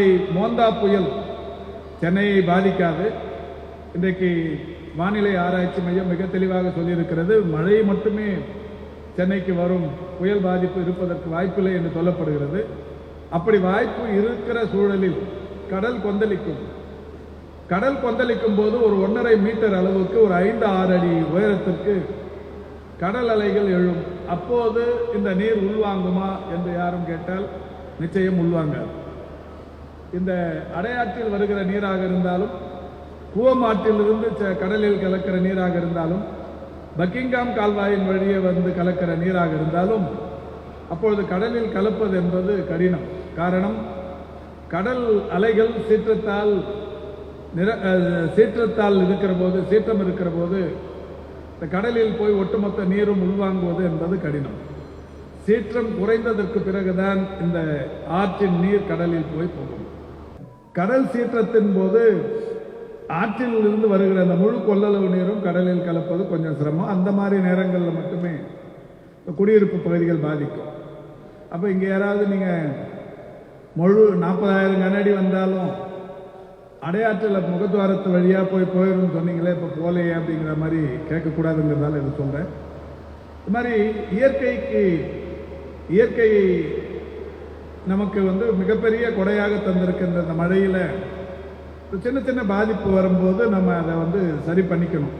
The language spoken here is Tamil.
நாளை மோந்தா புயல் சென்னையை பாதிக்காது. இன்றைக்கு வானிலை ஆராய்ச்சி மையம் மிக தெளிவாக சொல்லியிருக்கிறது, மழை மட்டுமே சென்னைக்கு வரும், புயல் பாதிப்பு இருப்பதற்கு வாய்ப்பில்லை என்று சொல்லப்படுகிறது. அப்படி வாய்ப்பு இருக்கிற சூழலில் கடல் கொந்தளிக்கும். கடல் கொந்தளிக்கும் போது ஒரு 1.5 மீட்டர் அளவுக்கு ஒரு 5-6 அடி உயரத்திற்கு கடல் அலைகள் எழும். அப்போது இந்த நீர் உள்வாங்குமா என்று யாரும் கேட்டால் நிச்சயம் உள்வாங்காது. இந்த அடையாற்றில் வருகிற நீராக இருந்தாலும், கூவமாற்றிலிருந்து கடலில் கலக்கிற நீராக இருந்தாலும், பக்கிங்காம் கால்வாயின் வழியே வந்து கலக்கிற நீராக இருந்தாலும் அப்பொழுது கடலில் கலப்பது என்பது கடினம். காரணம், கடல் அலைகள் சீற்றத்தால் இருக்கிற போது, சீற்றம் இருக்கிற போது இந்த கடலில் போய் ஒட்டுமொத்த நீரும் உள்வாங்குவது என்பது கடினம். சீற்றம் குறைந்ததற்கு பிறகுதான் இந்த ஆற்றின் நீர் கடலில் போய் போகும். கடல் சீற்றத்தின் போது ஆற்றில் இருந்து வருகிற அந்த முழு கொள்ளளவு நீரும் கடலில் கலப்பது கொஞ்சம் சிரமம். அந்த மாதிரி நேரங்களில் மட்டுமே குடியிருப்பு பகுதிகள் பாதிக்கும். அப்போ இங்கே யாராவது நீங்கள் முழு 40,000 கனஅடி வந்தாலும் அடையாற்றில் முகத்வாரத்து வழியாக போயிடும் சொன்னீங்களே, இப்போ போலையே அப்படிங்கிற மாதிரி கேட்கக்கூடாதுங்கிறதால இது சொல்கிறேன். இது மாதிரி இயற்கை நமக்கு மிகப்பெரிய கொடையாக தந்திருக்கின்ற இந்த மழையில் சின்ன சின்ன பாதிப்பு வரும்போது நம்ம அதை சரி பண்ணிக்கணும்.